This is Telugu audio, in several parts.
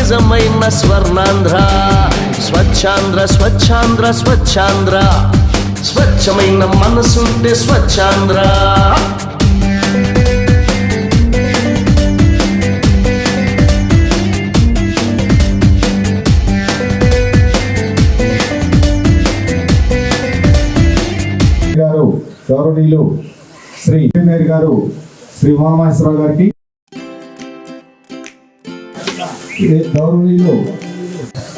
నిజమైన స్వర్ణాంధ్ర, స్వచ్ఛాంధ్ర స్వచ్ఛాంధ్ర స్వచ్ఛాంధ్ర, స్వచ్ఛమైన మనసుంటే స్వచ్ఛాంధ్ర. గారు గౌరవనీయులు శ్రీ మేయర్ గారు శ్రీ ఉమామహేశ్వరరావు గారికి, గౌరవనీయులు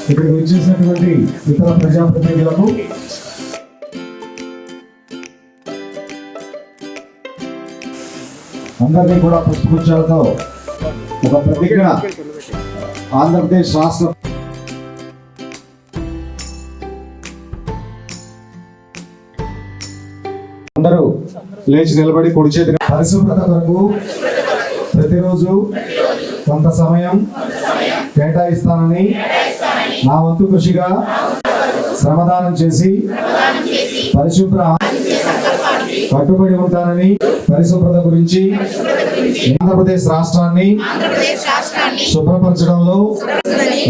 ఇక్కడికి వచ్చేసినటువంటి ఇతర ప్రజాప్రతినిధులకు, అందరినీ కూడా పుష్పగుచ్చాలతో ఒక ప్రతిజ్ఞ ఆంధ్రప్రదేశ్ రాష్ట్ర అందరూ లేచి నిలబడి కుడి చేతి పరిశుభ్రత కొరకు ప్రతిరోజు కొంత సమయం కేటాయిస్తానని నా వంతు కృషిగా శ్రమదానం చేసి పరిశుభ్ర కట్టుబడి ఉంటానని, పరిశుభ్రత గురించి ఆంధ్రప్రదేశ్ రాష్ట్రాన్ని శుభ్రపరచడంలో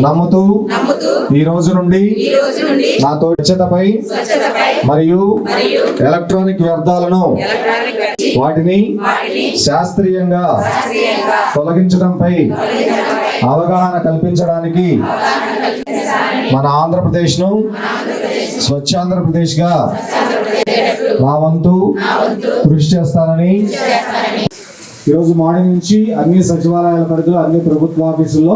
నమ్ముతూ ఈ రోజు నుండి నాతో స్వచ్ఛతపై మరియు ఎలక్ట్రానిక్ వ్యర్థాలను వాటిని శాస్త్రీయంగా తొలగించడంపై అవగాహన కల్పించడానికి మన ఆంధ్రప్రదేశ్ను స్వచ్ఛాంధ్రప్రదేశ్ గా నా వంతు కృషి చేస్తానని ఈరోజు మార్నింగ్ నుంచి అన్ని సచివాలయాల పరిధిలో అన్ని ప్రభుత్వ ఆఫీసుల్లో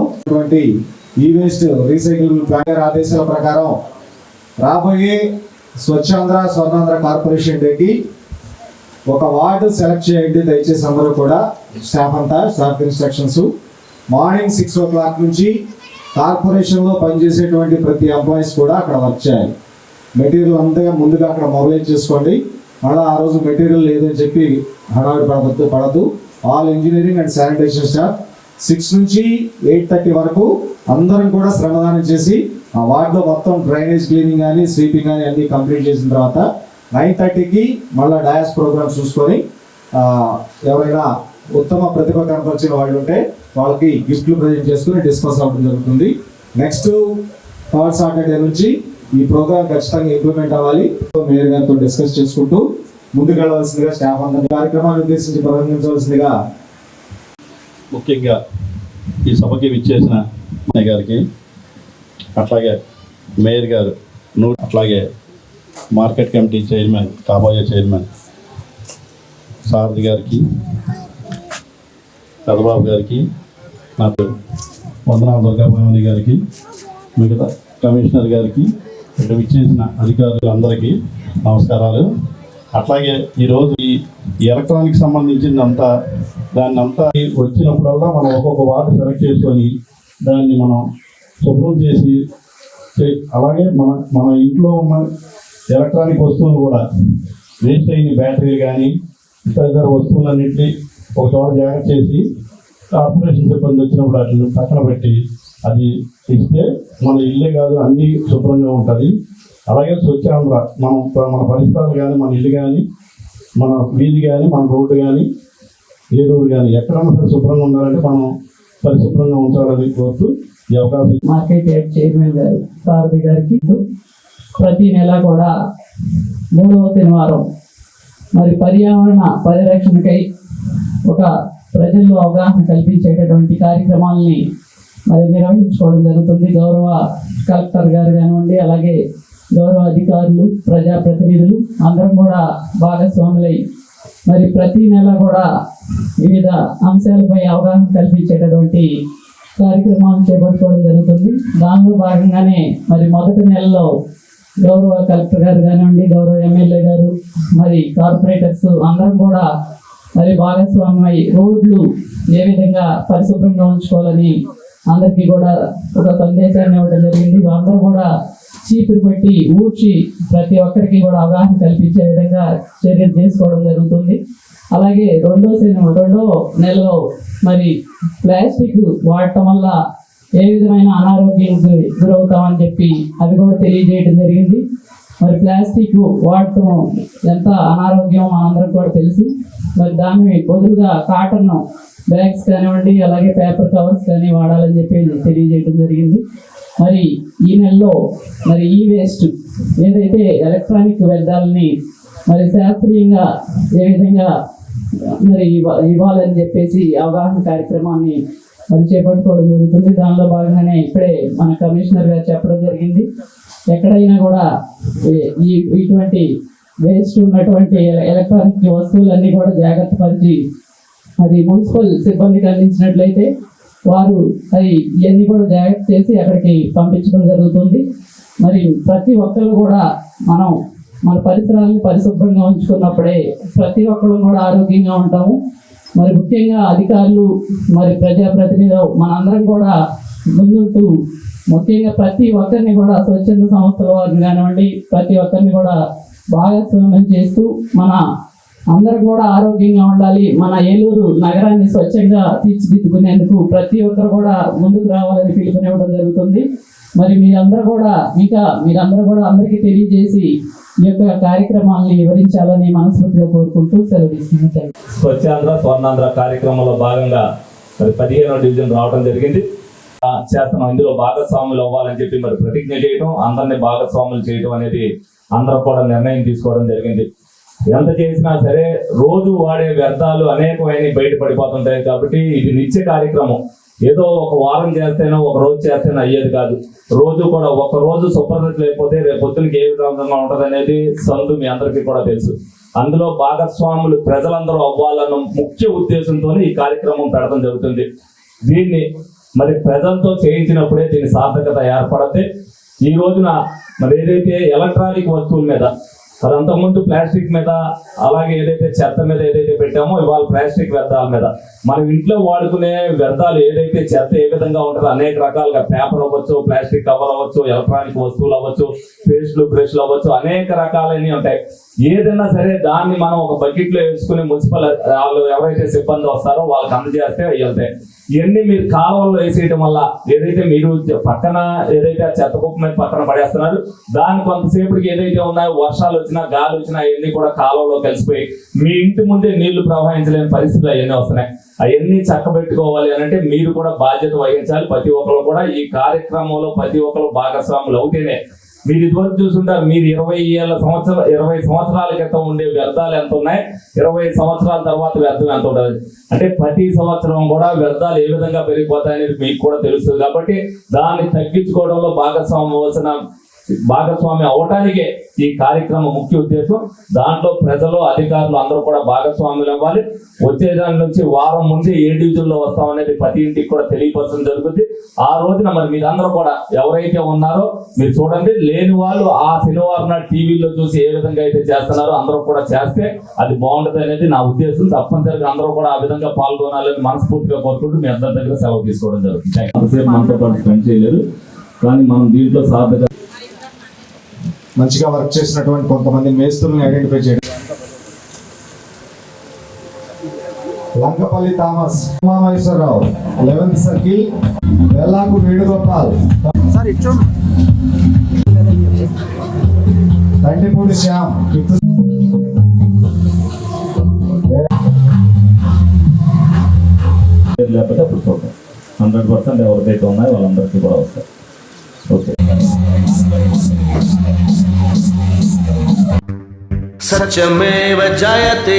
ఈ వేస్ట్ రీసైకిల్ ప్లాన్ ఆదేశాల ప్రకారం రాబోయే స్వచ్ఛాంధ్ర స్వర్ణాంధ్ర కార్పొరేషన్ డేకి ఒక వార్డు సెలెక్ట్ చేయండి. దయచేసి అందరూ కూడా స్టాఫ్ అంతా స్టాఫ్ ఇన్స్ట్రక్షన్స్ మార్నింగ్ 6 o'clock నుంచి కార్పొరేషన్లో పనిచేసేటువంటి ప్రతి ఎంప్లాయీస్ కూడా అక్కడ వర్క్ చేయాలి. మెటీరియల్ అంతా ముందుగా అక్కడ మొబైలైజ్ చేసుకోండి. మళ్ళీ ఆ రోజు మెటీరియల్ లేదని చెప్పి హడావిడి పడద్దు. All engineering and sanitation staff 6 నుంచి 8:30 వరకు అందరం కూడా శ్రమదానం చేసి ఆ వార్డులో మొత్తం డ్రైనేజ్ క్లీనింగ్ కానీ స్వీపింగ్ కానీ అన్ని కంప్లీట్ చేసిన తర్వాత 9:30కి మళ్ళీ డయాస్ ప్రోగ్రామ్ చూసుకొని ఎవరైనా ఉత్తమ ప్రతిభ కనపరిచిన వాళ్ళు ఉంటే వాళ్ళకి గిఫ్ట్లు ప్రజెంట్ చేసుకుని డిస్కస్ అవ్వడం జరుగుతుంది. నెక్స్ట్ 3rd Saturday నుంచి ఈ ప్రోగ్రామ్ ఖచ్చితంగా ఇంప్లిమెంట్ అవ్వాలి. మేయర్ గారితో డిస్కస్ చేసుకుంటూ ముందుకెళ్ళవలసిందిగా స్టాఫ్ అందరి కార్యక్రమాన్ని ఉద్దేశించి ప్రారంభించవలసిందిగా ముఖ్యంగా ఈ సభకి విచ్చేసిన గారికి, అట్లాగే మేయర్ గారు, అట్లాగే మార్కెట్ కమిటీ చైర్మన్, కాబోయే చైర్మన్ సారథి గారికి, పెదబాబు గారికి, నాకు వందనాలు దుర్గాభవాని గారికి, మిగతా కమిషనర్ గారికి, ఇక్కడ విచ్చేసిన అధికారులందరికీ నమస్కారాలు. అట్లాగే ఈరోజు ఈ ఎలక్ట్రానిక్ సంబంధించిందంతా దాన్ని అంతా వచ్చినప్పుడల్లా మనం ఒక్కొక్క వార్డు సెలెక్ట్ చేసుకొని దాన్ని మనం శుభ్రం చేసి, అలాగే మన ఇంట్లో ఉన్న ఎలక్ట్రానిక్ వస్తువులు కూడా వేస్ట్ అయిన బ్యాటరీలు కానీ ఇతర వస్తువులన్నింటినీ ఒక చోట జాగ్రత్త చేసి కార్పొరేషన్ సిబ్బంది వచ్చినప్పుడు వాటిని పక్కన పెట్టి అది ఇస్తే మన ఇల్లే కాదు అన్నీ శుభ్రంగా ఉంటుంది. అలాగే స్వచ్ఛాంధ్ర మన పరిసరాలు కానీ, మన ఇల్లు కానీ, మన వీధి కానీ, మన రోడ్డు కానీ, ఏ రోడ్డు కానీ ఎక్కడన్నా సరే శుభ్రంగా ఉండాలంటే మనం పరిశుభ్రంగా ఉంచాలని కోరుతూ ఈ అవకాశం మార్కెట్ యార్డ్ చైర్మన్ గారు సారథి గారికి ప్రతి నెల కూడా 3వ శనివారం మరి పర్యావరణ పరిరక్షణకై ఒక ప్రజల్లో అవగాహన కల్పించేటటువంటి కార్యక్రమాలని మరి నిర్వహించుకోవడం జరుగుతుంది. గౌరవ కలెక్టర్ గారు కానివ్వండి, అలాగే గౌరవ అధికారులు, ప్రజాప్రతినిధులు అందరం కూడా భాగస్వాములై మరి ప్రతి నెల కూడా వివిధ అంశాలపై అవగాహన కల్పించేటటువంటి కార్యక్రమాలు చేపట్టుకోవడం జరుగుతుంది. దానిలో భాగంగానే మరి మొదటి నెలలో గౌరవ కలెక్టర్ గారు కానివ్వండి, గౌరవ ఎమ్మెల్యే గారు, మరి కార్పొరేటర్స్ అందరం కూడా మరి భాగస్వామ్యమై రోడ్లు ఏ విధంగా పరిశుభ్రంగా ఉంచుకోవాలని అందరికీ కూడా ఒక సందేశాన్ని ఇవ్వడం జరిగింది. అందరూ కూడా చీపురు పెట్టి ఊడ్చి ప్రతి ఒక్కరికి కూడా అవగాహన కల్పించే విధంగా చర్యలు చేసుకోవడం జరుగుతుంది. అలాగే రెండో నెలలో మరి ప్లాస్టిక్ వాడటం వల్ల ఏ విధమైన అనారోగ్యానికి గురవుతామని చెప్పి అది కూడా తెలియజేయడం జరిగింది. మరి ప్లాస్టిక్ వాడటం ఎంత అనారోగ్యం మనందరికి కూడా తెలుసు. మరి దాన్ని బదులుగా కాటన్ బ్యాగ్స్ కానివ్వండి, అలాగే పేపర్ కవర్స్ కానీ వాడాలని చెప్పి తెలియజేయడం జరిగింది. మరి ఈ నెలలో మరి ఈ వేస్ట్ ఏదైతే ఎలక్ట్రానిక్ వ్యర్థాలని మరి శాస్త్రీయంగా ఏ విధంగా మరి ఇవ్వాలని చెప్పేసి అవగాహన కార్యక్రమాన్ని మరి చేపట్టుకోవడం జరుగుతుంది. దానిలో భాగంగానే ఇప్పుడే మన కమిషనర్ గారు చెప్పడం జరిగింది. ఎక్కడైనా కూడా ఇటువంటి వేస్ట్ ఉన్నటువంటి ఎలక్ట్రానిక్ వస్తువులన్నీ కూడా జాగ్రత్త పరిచి అది మున్సిపల్ సిబ్బందికి అందించినట్లయితే వారు అది ఇవన్నీ కూడా జాగ్రత్త చేసి అక్కడికి పంపించడం జరుగుతుంది. మరి ప్రతి ఒక్కరు కూడా మన పరిసరాలను పరిశుభ్రంగా ఉంచుకున్నప్పుడే ప్రతి ఒక్కరు కూడా ఆరోగ్యంగా ఉంటాము. మరి ముఖ్యంగా అధికారులు మరి ప్రజాప్రతినిధులు మనందరం కూడా ముందుంటూ ముఖ్యంగా ప్రతి ఒక్కరిని కూడా స్వచ్ఛంద సంస్థల వారిని కానివ్వండి, ప్రతి ఒక్కరిని కూడా భాగస్వామ్యం చేస్తూ మన అందరూ కూడా ఆరోగ్యంగా ఉండాలి. మన ఏలూరు నగరాన్ని స్వచ్ఛంగా తీర్చిదిద్దుకునేందుకు ప్రతి ఒక్కరు కూడా ముందుకు రావాలని పిలుపునివ్వడం జరుగుతుంది. మరి మీరందరూ కూడా అందరికీ తెలియజేసి ఈ యొక్క కార్యక్రమాలను వివరించాలని మనస్ఫూర్తిగా కోరుకుంటూ సెలవు తీసుకుంటాను. స్వచ్ఛాంధ్ర స్వర్ణాంధ్ర కార్యక్రమంలో భాగంగా మరి 15వ డివిజన్ రావడం జరిగింది. చేస్తున్నాం. ఇందులో భాగస్వాములు అవ్వాలని చెప్పి మరి ప్రతిజ్ఞ చేయడం, అందరినీ భాగస్వాములు చేయడం అనేది అందరూ కూడా నిర్ణయం తీసుకోవడం జరిగింది. ఎంత చేసినా సరే రోజు వాడే వ్యర్థాలు అనేకమైన బయటపడిపోతుంటాయి కాబట్టి ఇది నిత్య కార్యక్రమం. ఏదో ఒక వారం చేస్తేనో ఒక రోజు చేస్తేనో అయ్యేది కాదు. రోజు కూడా ఒక రోజు శుభ్రత లేకపోతే రేపు పొద్దునకి ఏ విధంగా ఉంటుంది అనేది సందు మీ అందరికీ కూడా తెలుసు. అందులో భాగస్వాములు ప్రజలందరూ అవ్వాలన్న ముఖ్య ఉద్దేశంతో ఈ కార్యక్రమం పెడతం జరుగుతుంది. దీన్ని మరి ప్రజలతో చేయించినప్పుడే దీని సార్థకత ఏర్పడితే ఈ రోజున మరి ఏదైతే ఎలక్ట్రానిక్ వస్తువుల మీద మరి అంతకుముందు ప్లాస్టిక్ మీద అలాగే ఏదైతే చెత్త మీద ఏదైతే పెట్టామో ఇవాళ ప్లాస్టిక్ వ్యర్థాల మీద మనం ఇంట్లో వాడుకునే వ్యర్థాలు ఏదైతే చెత్త ఏ విధంగా ఉంటుందో అనేక రకాలుగా పేపర్ అవ్వచ్చు, ప్లాస్టిక్ కవర్ అవ్వచ్చు, ఎలక్ట్రానిక్ వస్తువులు అవ్వచ్చు, పేస్ట్లు బ్రష్లు అవ్వచ్చు, అనేక రకాలన్నీ ఉంటాయి. ఏదైనా సరే దాన్ని మనం ఒక బకెట్ లో వేసుకుని మున్సిపల్ వాళ్ళు ఎవరైతే సిబ్బంది వస్తారో వాళ్ళకి అందజేస్తే వెళ్తాయి. ఇవన్నీ మీరు కాలువల్లో వేసేయటం వల్ల ఏదైతే మీరు పక్కన ఏదైతే ఆ చెత్త కుప్ప మీద పక్కన పడేస్తున్నారు దాని కొంతసేపటికి ఏదైతే ఉన్నాయో వర్షాలు వచ్చినా గాలి వచ్చినా అవన్నీ కూడా కాలువలో కలిసిపోయి మీ ఇంటి ముందే నీళ్లు ప్రవహించలేని పరిస్థితులు అవన్నీ వస్తున్నాయి. అవన్నీ చక్కబెట్టుకోవాలి అని అంటే మీరు కూడా బాధ్యత వహించాలి. ప్రతి ఒక్కరు కూడా ఈ కార్యక్రమంలో ప్రతి ఒక్కరు భాగస్వాములు అవుతేనే. మీరు ఇదివరకు చూసుంటారు, మీరు 20 సంవత్సరాల క్రితం ఉండే వ్యర్థాలు ఎంత ఉన్నాయి, 20 సంవత్సరాల తర్వాత వ్యర్థం ఎంత ఉంటుంది. అంటే ప్రతి సంవత్సరం కూడా వ్యర్థాలు ఏ విధంగా పెరిగిపోతాయనేది మీకు కూడా తెలుస్తుంది. కాబట్టి దాన్ని తగ్గించుకోవడంలో భాగస్వామి అవటానికే ఈ కార్యక్రమం ముఖ్య ఉద్దేశం. దాంట్లో ప్రజలు అధికారులు అందరూ కూడా భాగస్వాములు అవ్వాలి. వచ్చే దాని నుంచి వారం ముందే ఏ డివిజన్ లో వస్తామనేది ప్రతి ఇంటికి కూడా తెలియపరచడం జరుగుతుంది. ఆ రోజున మరి మీరందరూ కూడా ఎవరైతే ఉన్నారో మీరు చూడండి, లేని వాళ్ళు ఆ శనివారం నాడు టీవీలో చూసి ఏ విధంగా అయితే చేస్తున్నారో అందరూ కూడా చేస్తే అది బాగుంటుంది అనేది నా ఉద్దేశం. తప్పనిసరిగా అందరూ కూడా ఆ విధంగా పాల్గొనాలని మనస్ఫూర్తిగా కోరుకుంటూ మీ అందరి దగ్గర సెలవు తీసుకోవడం జరుగుతుంది. అంతసేపు మనతో పాటు స్పెండ్ చేయలేరు, కానీ మనం దీంట్లో సార్థక మంచిగా వర్క్ చేసినటువంటి కొంతమంది మేస్త్రుల్ని ఐడెంటిఫై చేయడం. Lankapalli Thomas, Umamaheswararao 11th circle, Vellaku Venugopal, Tandripudi Shyam 5th. లేకపోతే అప్పుడు చూద్దాం. 100% ఎవరికైతే ఉన్నాయో వాళ్ళందరికీ కూడా వస్తాయి. ఓకే. సత్యమేవ జయతే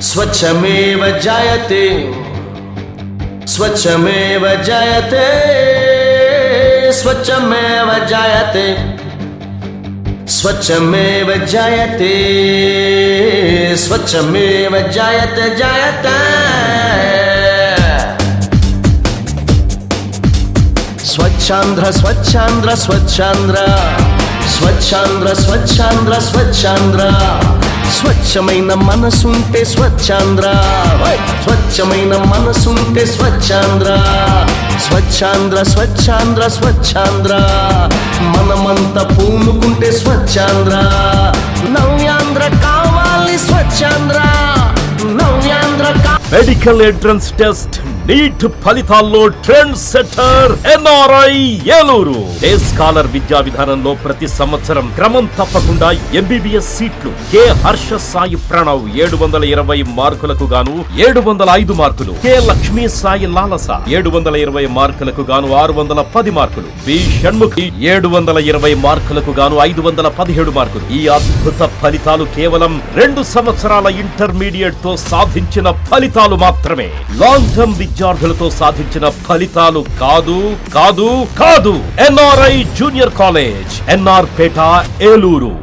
స్వచ్ఛమేవ జయతే స్వచ్ఛమేవ జయతే స్వచ్ఛమేవ జయతే స్వచ్ఛమేవ జయతే స్వచ్ఛమేవ జయతే జయతే స్వచ్ఛాంధ్ర స్వచ్ఛాంధ్ర స్వచ్ఛాంధ్ర స్వచ్ఛాంధ్ర స్వచ్ఛాంధ్ర స్వచ్ఛాంధ్ర స్వచ్ఛమైన మనసుంటే స్వచ్ఛాంధ్ర, స్వచ్ఛమైన మనసుంటే స్వచ్ఛాంధ్ర, స్వచ్ఛాంధ్ర స్వచ్ఛాంధ్ర స్వచ్ఛాంధ్ర మనమంతా పూనుకుంటే స్వచ్ఛాంధ్ర. నవ్యాంధ్ర కావాలి స్వచ్ఛాంధ్ర, నవ్యాంధ్ర. మెడికల్ ఎంట్రన్స్ టెస్ట్ నీట్ ఫలితాల్లో trend setter NRI Eluru. Day scholar విద్యా విధానంలో ప్రతి సంవత్సరం క్రమం తప్పకుండా ఎంబీబీఎస్ సీట్లు. కె హర్ష సాయి ప్రణవ్ 720 మార్కులకు గాను 705 మార్కులు. కె లక్ష్మీ సాయి లాలస 720 మార్కులకు గాను 610 మార్కులు. బి షణ్ముఖి 720 మార్కులకు గాను 517 మార్కులు. ఈ అద్భుత ఫలితాలు కేవలం 2 సంవత్సరాల ఇంటర్మీడియట్ తో సాధించిన ఫలితాలు మాత్రమే. లాంగ్ టర్మ్ విద్యార్థులతో సాధించిన ఫలితాలు కాదు కాదు కాదు. ఎన్ఆర్ఐ జూనియర్ కాలేజ్, ఎన్ఆర్ పేట, ఏలూరు.